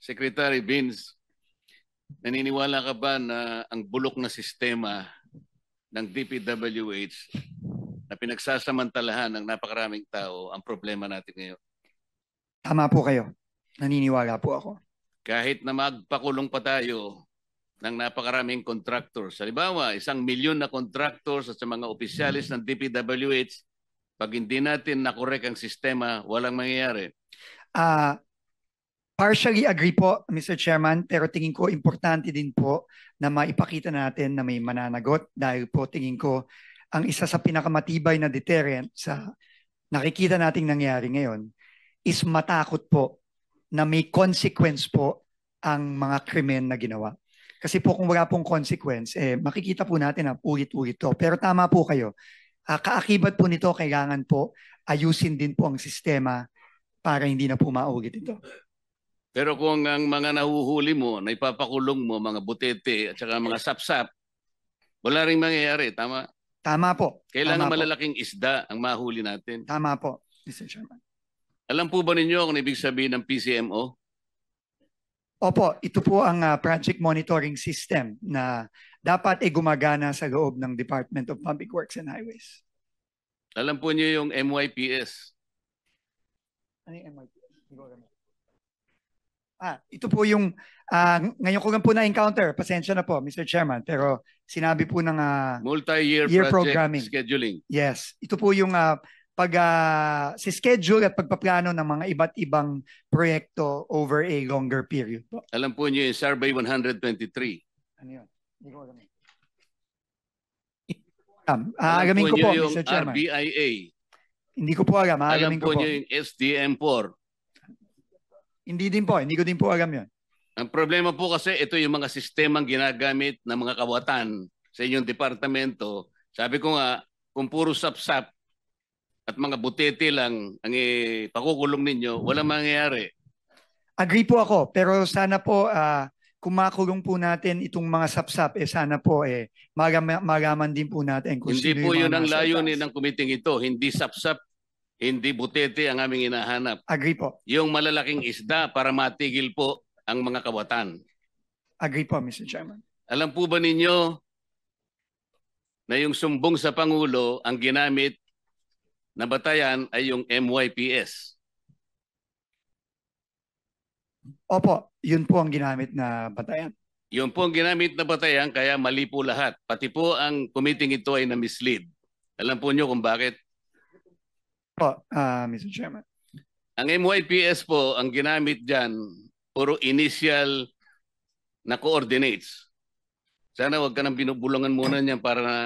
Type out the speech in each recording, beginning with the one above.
Secretary Vince, naniniwala ka ba na ang bulok na sistema ng DPWH na pinagsasamantalahan ng napakaraming tao ang problema natin ngayon? Tama po kayo. Naniniwala po ako. Kahit na magpakulong pa tayo ng napakaraming contractors. Halimbawa, 1 milyon na contractors at sa mga opisyalis ng DPWH, pag hindi natin nakorek ang sistema, walang mangyayari. Partially agree po, Mr. Chairman, pero tingin ko importante din po na maipakita natin na may mananagot dahil po tingin ko ang isa sa pinakamatibay na deterrent sa nakikita nating nangyari ngayon is matakot po na may consequence po ang mga krimen na ginawa. Kasi po kung wala pong consequence, makikita po natin na ulit-ulit to. Pero tama po kayo. Kaakibat po nito, kailangan po ayusin din po ang sistema para hindi na po maulit ito. Pero kung ang mga nahuhuli mo, na ipapakulong mo, mga butete at saka mga sapsap, wala rin mangyayari, tama? Tama po. Kailangan tama malalaking po. Isda ang mahuli natin. Tama po, Mr. Chairman. Alam po ba ninyo kung ibig sabihin ng PCMO? Opo, ito po ang project monitoring system na dapat gumagana sa loob ng Department of Public Works and Highways. Alam po niyo yung MYPS? Ano yung MYPS? Ito po yung ngayon ko lang po na-encounter. Pasensya na po, Mr. Chairman. Pero sinabi po ng multi-year project programming. Scheduling. Yes. Ito po yung si schedule at pagpaplano ng mga iba't ibang proyekto over a longer period po. Alam po niyo yung Survey 123. Ano yun? Hindi ko alam. Alamin ko po, yung Mr. Chairman. RBIA. Hindi ko po alam. Alam po ko po. niyo yung SDM4. Hindi din po. Hindi ko din po alam yun. Ang problema po kasi ito yung mga sistemang ginagamit ng mga kawatan sa inyong departamento. Sabi ko nga, kung puro sapsap at mga butete lang ang pakukulong ninyo, walang mangyayari. Agree po ako. Pero sana po, kung makulong po natin itong mga sapsap, sana po malaman din po natin kung hindi sino po yung yun ang mga layunin ng kumiting ito. Hindi sapsap, hindi butete ang aming hinahanap. Agree po. Yung malalaking isda para matigil po ang mga kawatan. Agree po, Mr. Chairman. Alam po ba ninyo na yung sumbong sa Pangulo ang ginamit na batayan ay yung MYPS? Opo, yun po ang ginamit na batayan. Yun po ang ginamit na batayan, kaya mali po lahat. Pati po ang committee ito ay na-mislead. Alam po nyo kung bakit? Po, Mr. Chairman. Ang MYPS po, ang ginamit dyan, puro initial na coordinates. Sana wag ka nang binubulungan muna niyan para na...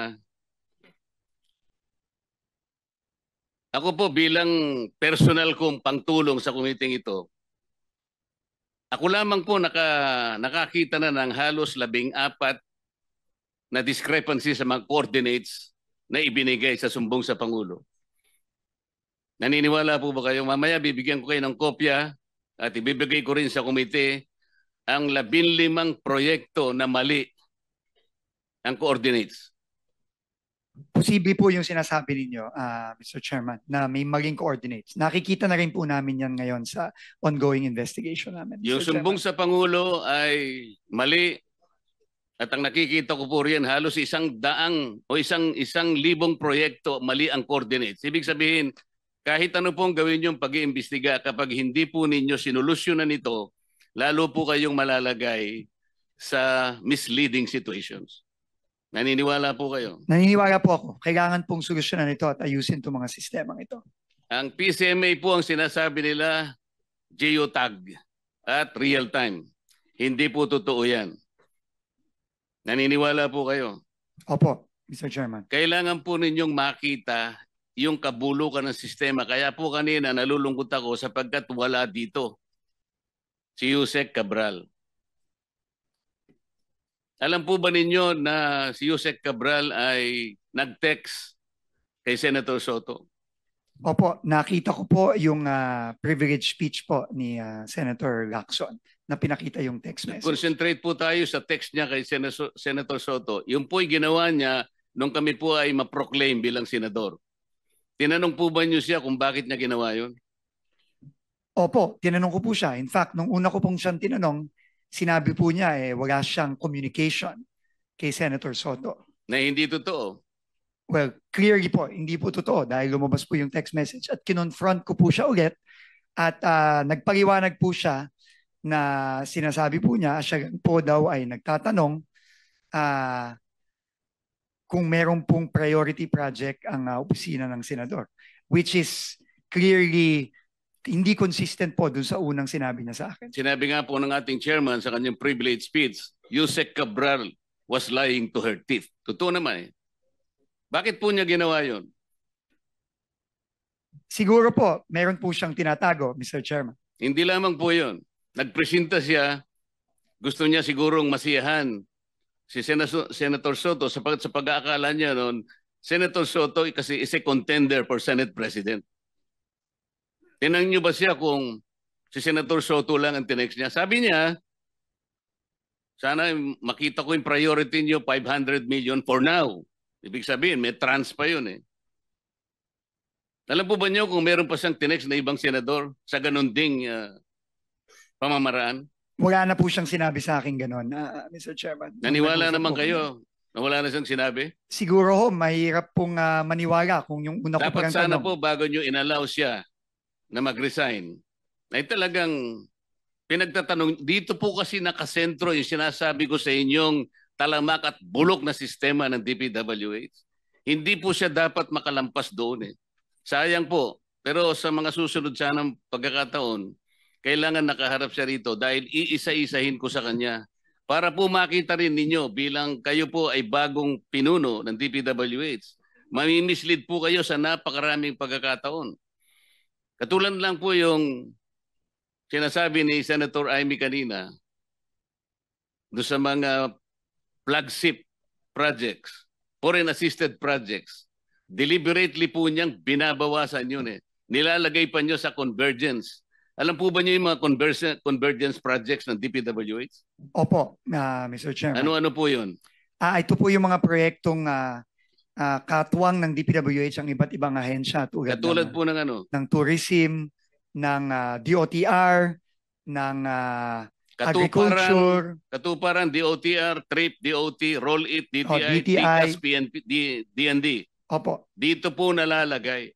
Ako po bilang personal kong pangtulong sa committee ito, ako lamang po nakakita na ng halos 14 na discrepancy sa mga coordinates na ibinigay sa sumbong sa Pangulo. Naniniwala po ba kayo? Mamaya bibigyan ko kayo ng kopya at ibibigay ko rin sa komite ang 15 proyekto na mali ang coordinates. Posible po yung sinasabi ninyo, Mr. Chairman, na may maling coordinates. Nakikita na rin po namin yan ngayon sa ongoing investigation namin. Yung sumbong sa Pangulo ay mali at ang nakikita ko po riyan halos 100 o 1,000 proyekto mali ang coordinates. Ibig sabihin, kahit ano pong gawin yung pag-iimbestiga, kapag hindi po ninyo sinolusyonan ito, lalo po kayong malalagay sa misleading situations. Naniniwala po kayo? Naniniwala po ako. Kailangan pong solusyonan ito at ayusin itong mga sistemang ito. Ang PCMA po ang sinasabi nila, geotag at real time. Hindi po totoo yan. Naniniwala po kayo? Opo, Mr. Chairman. Kailangan po ninyong makita yung kabulukan ng sistema. Kaya po kanina nalulungkot ako sapagkat wala dito si Yusek Cabral. Alam po ba ninyo na si Yusek Cabral ay nag-text kay Senator Soto? Opo, nakita ko po yung privilege speech po ni Senator Lacson na pinakita yung text message. Concentrate po tayo sa text niya kay Senator Soto. Yung po'y ginawa niya nung kami po ay ma-proclaim bilang senador. Tinanong po ba niyo siya kung bakit niya ginawa yun? Opo, tinanong ko po siya. In fact, nung una ko pong siyang tinanong, sinabi po niya wala siyang communication kay Senator Soto. Na hindi totoo. Well, clearly po, hindi po totoo dahil lumabas po yung text message at kinonfront ko po siya ulit at nagpaliwanag po siya na sinasabi po niya, siya po daw ay nagtatanong kung meron pong priority project ang opisina ng senador, which is clearly hindi consistent po dun sa unang sinabi niya sa akin. Sinabi nga po ng ating chairman sa kanyang privilege speech, Yusek Cabral was lying to her teeth. Totoo naman eh. Bakit po niya ginawa yun? Siguro po, meron po siyang tinatago, Mr. Chairman. Hindi lamang po yun. Nagpresenta siya, gusto niya sigurong masiyahan si Senator Soto sa pag-aakala niya noon, Senator Soto kasi is a contender for Senate President. Tinanong niyo ba siya kung si Senator Soto lang ang tinext niya? Sabi niya, sana makita ko yung priority niyo, 500 million for now. Ibig sabihin, may trans pa yun eh. Alam po ba niyo kung meron pa siyang tinext na ibang senador sa ganun ding pamamaraan? Wala na po siyang sinabi sa akin ganun, Mr. Chairman. Naniwala naman kayo na wala na siyang sinabi? Siguro ho, mahirap pong maniwala kung yung una ko Dapat parang sana tanong. po bago niyo inallow siya na mag-resign, ay talagang pinagtatanong, dito po kasi nakasentro yung sinasabi ko sa inyong talamak at bulok na sistema ng DPWH. Hindi po siya dapat makalampas doon eh. Sayang po. Pero sa mga susunod sanang pagkakataon, kailangan nakaharap siya rito dahil iisa-isahin ko sa kanya para po makita rin ninyo bilang kayo po ay bagong pinuno ng DPWH. Mamimislead po kayo sa napakaraming pagkakataon. Katulad lang po yung sinasabi ni Senator Amy kanina doon sa mga flagship projects, foreign assisted projects. Deliberately po niyang binabawasan yun eh. Nilalagay pa niyo sa convergence. Alam po ba niyo yung mga convergence projects ng DPWH? Opo, Mr. Chairman. Ano-ano po yun? Ito po yung mga proyektong katuwang ng DPWH ang iba't ibang ahensya Katulad po ng ano? Ng tourism, ng DOTR, ng agriculture. Katuparan, DOTR, TRIP, DOT, Roll It, DTI, DTI. TCAS, PNP, DND. Opo. Dito po nalalagay.